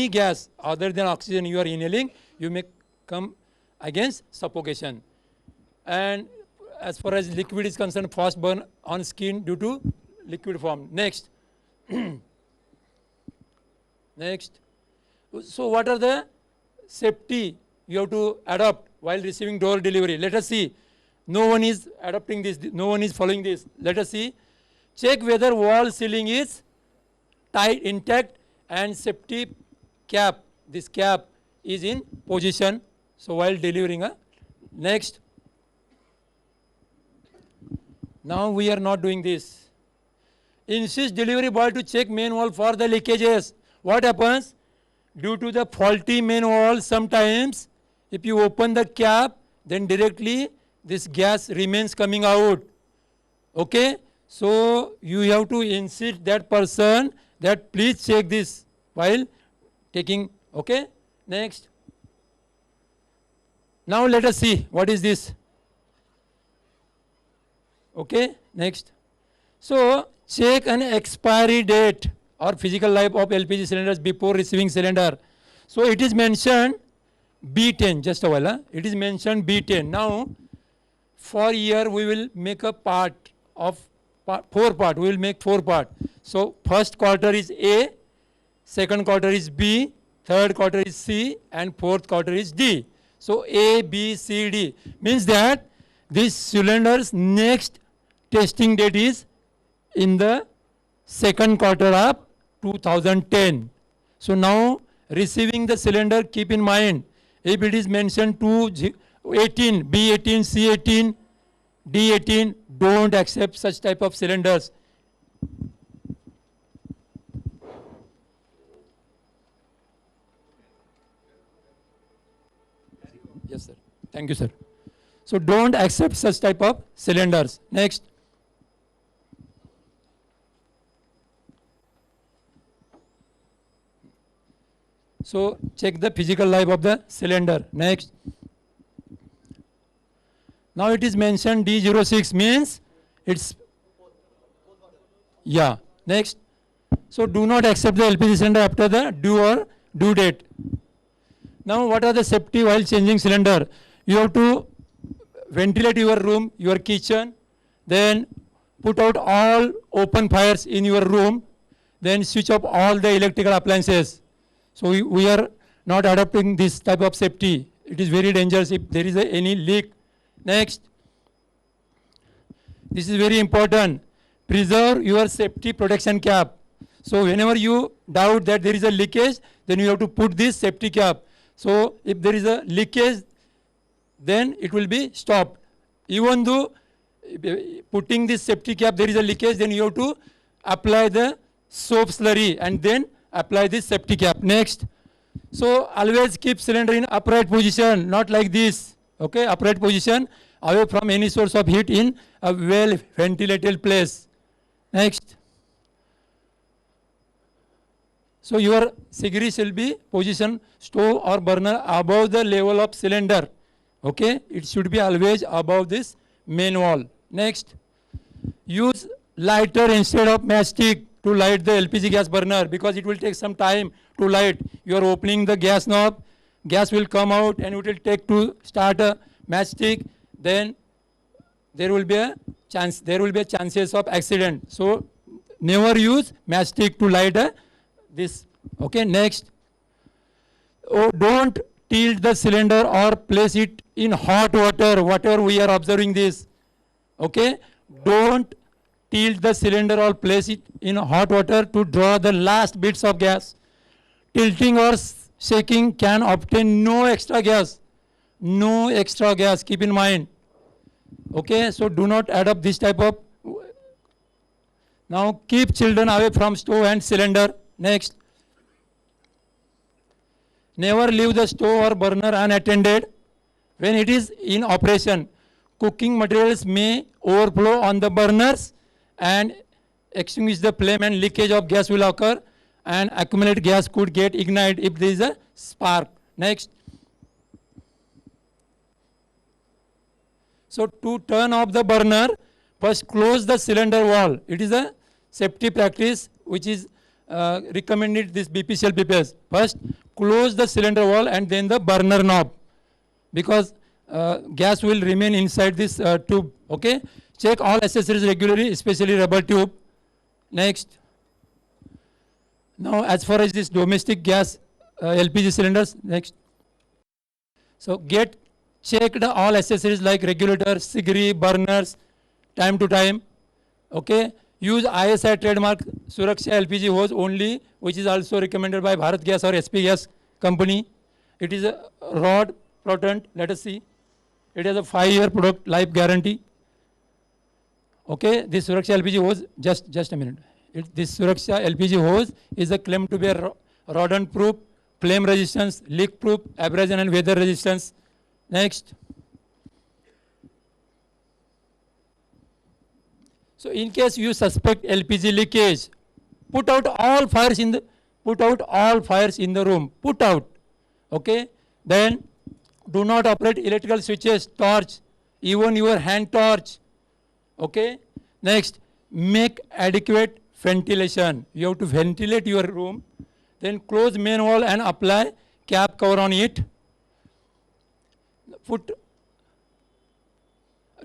any gas other than oxygen you are inhaling, you may come against suffocation. And as far as liquid is concerned, fast burn on skin due to liquid form. Next. Next. So what are the safety you have to adopt while receiving door delivery? Let us see. No one is adopting this, no one is following this. Let us see. Check whether wall ceiling is tight, intact, and safety cap, this cap is in position. So while delivering a next. Now we are not doing this. Insist delivery boy to check main wall for the leakages. What happens? Due to the faulty main wall, sometimes if you open the cap, then directly this gas remains coming out. Okay? So you have to insist that person that please check this while taking. Okay? Next. Now let us see what is this. Okay? Next. So check an expiry date or physical life of LPG cylinders before receiving cylinder. So it is mentioned B10, just a while. It is mentioned B10. Now for year we will make a part of 4 part. We will make 4 part. So first quarter is A, second quarter is B, third quarter is C, and fourth quarter is D. So A, B, C, D means that this cylinder's next testing date is in the second quarter of 2010. So now receiving the cylinder, keep in mind, if it is mentioned 18, B18, C18, D18, don't accept such type of cylinders. Yes, sir. Thank you, sir. So don't accept such type of cylinders. Next. So check the physical life of the cylinder. Next. Now it is mentioned D06 means it's, yeah. Next. So do not accept the LPG cylinder after the due date. Now what are the safety while changing cylinder? You have to ventilate your room, your kitchen, then put out all open fires in your room, then switch off all the electrical appliances. So we are not adopting this type of safety. It is very dangerous if there is any leak. Next. This is very important. Preserve your safety protection cap. So whenever you doubt that there is a leakage, then you have to put this safety cap. So if there is a leakage, then it will be stopped. Even though putting this safety cap there is a leakage, then you have to apply the soap slurry and then apply this safety cap. Next. So always keep cylinder in upright position, not like this. Okay, upright position, away from any source of heat in a well ventilated place. Next. So your cigarette will be positioned stove or burner above the level of cylinder. Okay, it should be always above this main wall. Next. Use lighter instead of matchstick to light the LPG gas burner, because it will take some time to light. You are opening the gas knob, gas will come out and it will take to start a matchstick, then there will be a chances of accident. So never use matchstick to light this. Okay, next. Oh, don't tilt the cylinder or place it in hot water, whatever we are observing this. Okay, don't tilt the cylinder or place it in hot water to draw the last bits of gas. Tilting or shaking can obtain no extra gas. No extra gas, keep in mind. Okay, so do not adopt this type of. Now keep children away from stove and cylinder. Next. Never leave the stove or burner unattended when it is in operation. Cooking materials may overflow on the burners and extinguish the flame, and leakage of gas will occur, and accumulated gas could get ignited if there is a spark. Next. So to turn off the burner, first close the cylinder wall. It is a safety practice which is recommended this BPCL PPS. First, close the cylinder wall and then the burner knob, because gas will remain inside this tube. Okay. Check all accessories regularly, especially rubber tube. Next. Now, as far as this domestic gas LPG cylinders, next. So check all accessories like regulator, cigarette, burners, time to time. Okay. Use ISI trademark Suraksha LPG hose only, which is also recommended by Bharat Gas or SP Gas company. It is a rod potent. Let us see. It has a 5-year product life guarantee. Okay, this Suraksha LPG hose, just a minute. This Suraksha LPG hose is a claim to be a rodent proof, flame resistance, leak proof, abrasion and weather resistance. Next. So in case you suspect LPG leakage, put out all fires in the room. Put out. Okay. Then do not operate electrical switches, torch, even your hand torch. Okay. Next, make adequate ventilation. You have to ventilate your room. Then close main wall and apply cap cover on it.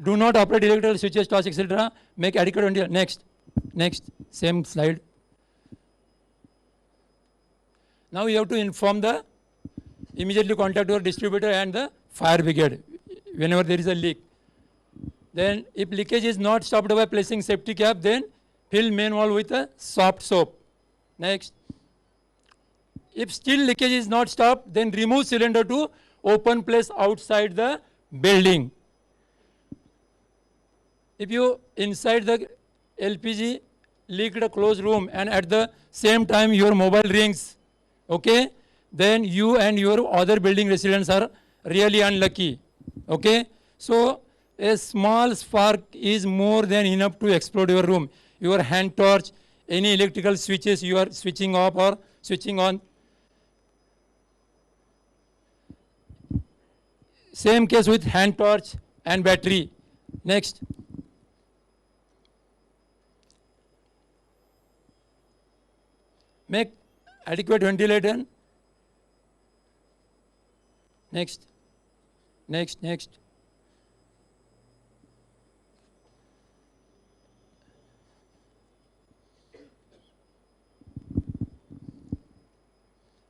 Do not operate electrical switches, torch, etc. Make adequate ventilation. Next, same slide. Now you have to immediately contact your distributor and the fire brigade whenever there is a leak. Then if leakage is not stopped by placing safety cap, then fill main wall with a soft soap. Next. If still leakage is not stopped, then remove cylinder to open place outside the building. If you inside the LPG leaked a closed room and at the same time your mobile rings, okay, then you and your other building residents are really unlucky. Okay. So a small spark is more than enough to explode your room. Your hand torch, any electrical switches you are switching off or switching on. Same case with hand torch and battery. Next. Make adequate ventilation. Next.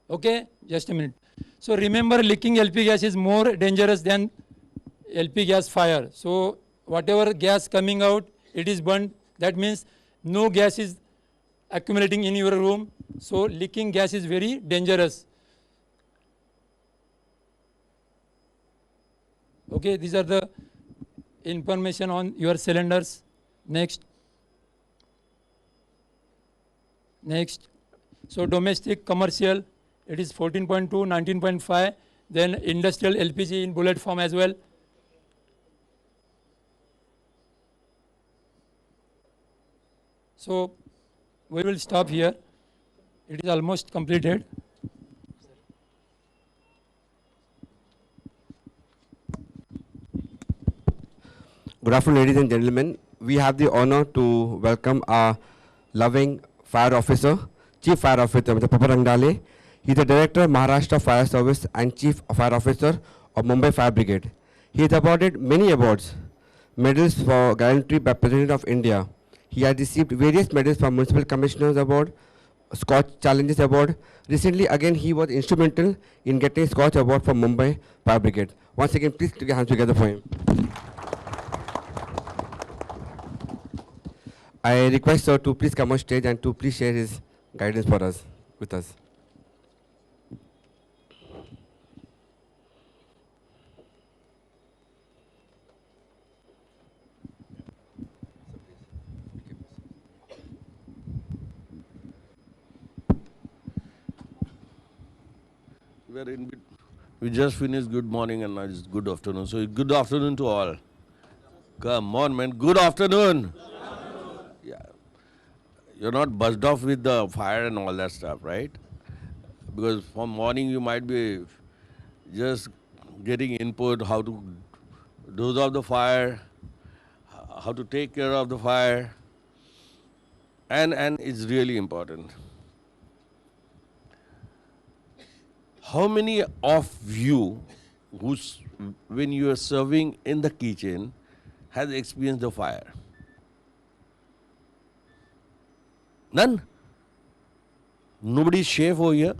Okay, just a minute. So remember, leaking LP gas is more dangerous than LP gas fire. So whatever gas coming out, it is burned. That means no gas is accumulating in your room. So leaking gas is very dangerous. Okay, these are the information on your cylinders. Next. So domestic, commercial, it is 14.2, 19.5. Then industrial LPG in bullet form as well. So we will stop here. It is almost completed. Good afternoon, ladies and gentlemen. We have the honor to welcome our loving fire officer, Chief Fire Officer, Mr. Papa Rangdale. He is the Director, Maharashtra Fire Service and Chief Fire Officer of Mumbai Fire Brigade. He has awarded many awards, medals for gallantry by President of India. He has received various medals from Municipal Commissioners Award, Scotch Challenges Award. Recently, again, he was instrumental in getting Scotch Award from Mumbai Fire Brigade. Once again, please put your hands together for him. I request sir to please come on stage and to please share his guidance for us, with us. We just finished good morning and now it's good afternoon. So good afternoon to all. Come on, man. Good afternoon. Yeah. You're not buzzed off with the fire and all that stuff, right? Because from morning you might be just getting input how to doze off the fire, how to take care of the fire, and it's really important. how many of you, who's when you are serving in the kitchen, has experienced the fire? None. Nobody is chef over here.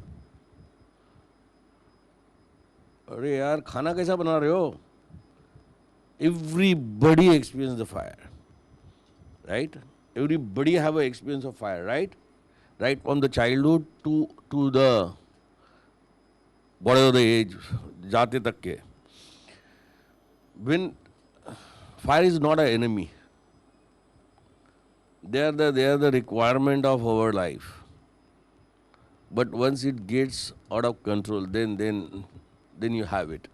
अरे यार खाना कैसा बना रहे हो? Everybody experience the fire, right? Everybody have an experience of fire, right? Right from the childhood to the whatever the age, जाते तक के. When fire is not an enemy, they are the requirement of our life. But once it gets out of control, then you have it.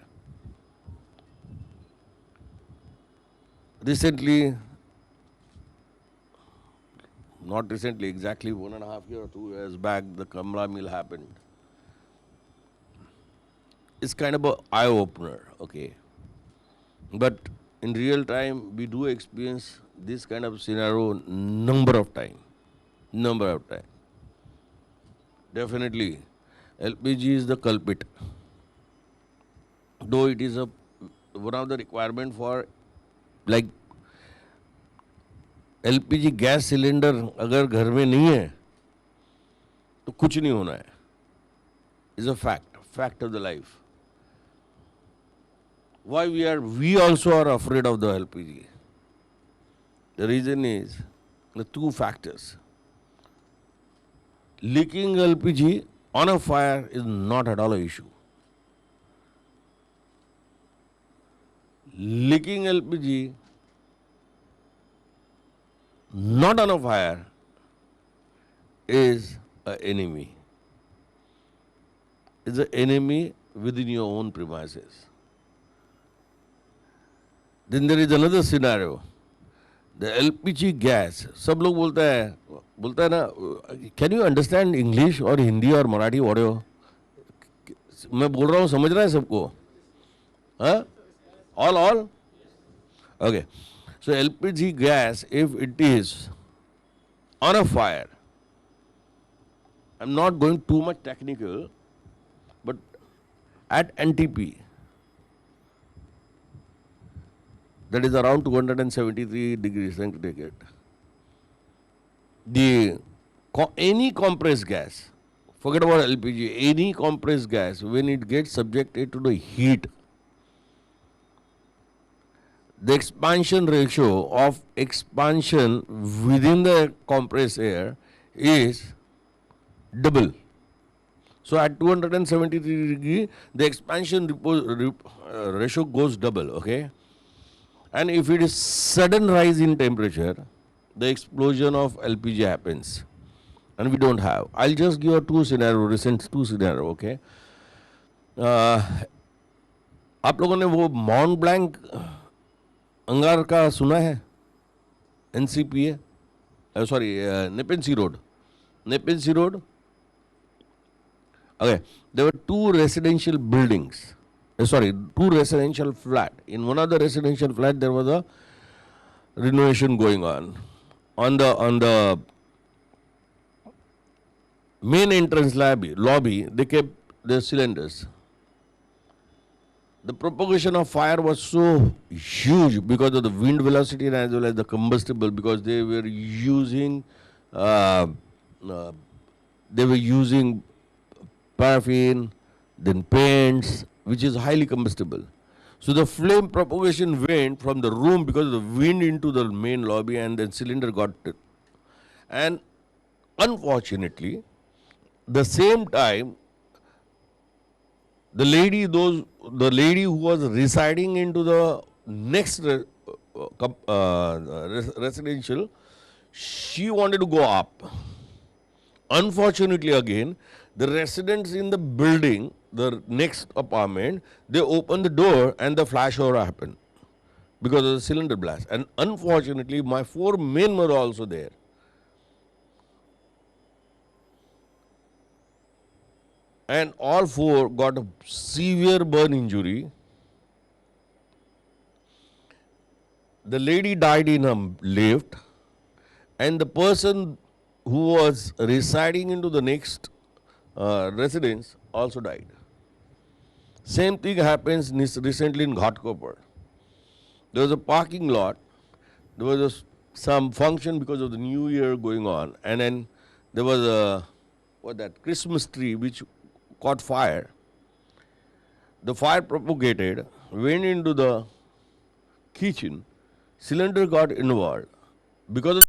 Recently, not recently, exactly 1.5 years or 2 years back, the Kamla mill happened. It's kind of an eye-opener, okay? But in real time, we do experience this kind of scenario number of time. Definitely, LPG is the culprit. Though it is one of the requirement for, like, LPG gas cylinder अगर घर में नहीं है तो कुछ नहीं होना है. Is a fact of the life. Why we also are afraid of the LPG? The reason is the two factors. Leaking LPG on a fire is not at all an issue. Leaking LPG not on a fire is an enemy. It's an enemy within your own premises. Then there is another scenario. The LPG gas, सब लोग बोलता है ना, can you understand English or Hindi or Marathi, whatever? मैं बोल रहा हूँ, समझ रहा है सबको? हाँ? All? Okay. So LPG gas, if it is on a fire, I'm not going too much technical, but at NTP, that is around 273 degrees centigrade, any compressed gas, forget about LPG, any compressed gas, when it gets subjected to the heat, the expansion ratio of expansion within the compressed air is double. So at 273 degree, the expansion ratio goes double, okay? And if it is sudden rise in temperature, the explosion of LPG happens. And we don't have. I'll just give you recent two scenario, okay? आप लोगों ने वो mount blank अंगार का सुना है? NCPA? Sorry, Nepean Sea Road. Okay, there were two residential buildings. Two residential flat. In one of the residential flat, there was a renovation going on. On the main entrance lobby, they kept the cylinders. The propagation of fire was so huge because of the wind velocity and as well as the combustible, because they were using paraffin, then paints, which is highly combustible. So the flame propagation went from the room because of the wind into the main lobby, and then cylinder got it. And unfortunately, the same time, the lady who was residing into the next residential, she wanted to go up. Unfortunately, again, the residents in the building, the next apartment, they opened the door and the flashover happened because of the cylinder blast. And unfortunately, my 4 men were also there. And all 4 got a severe burn injury. The lady died in a lift, and the person who was residing into the next residence also died. Same thing happens recently in Ghatkopar. There was a parking lot. There was some function because of the New Year going on, and then there was a Christmas tree which caught fire. The fire propagated, went into the kitchen. Cylinder got involved. Because of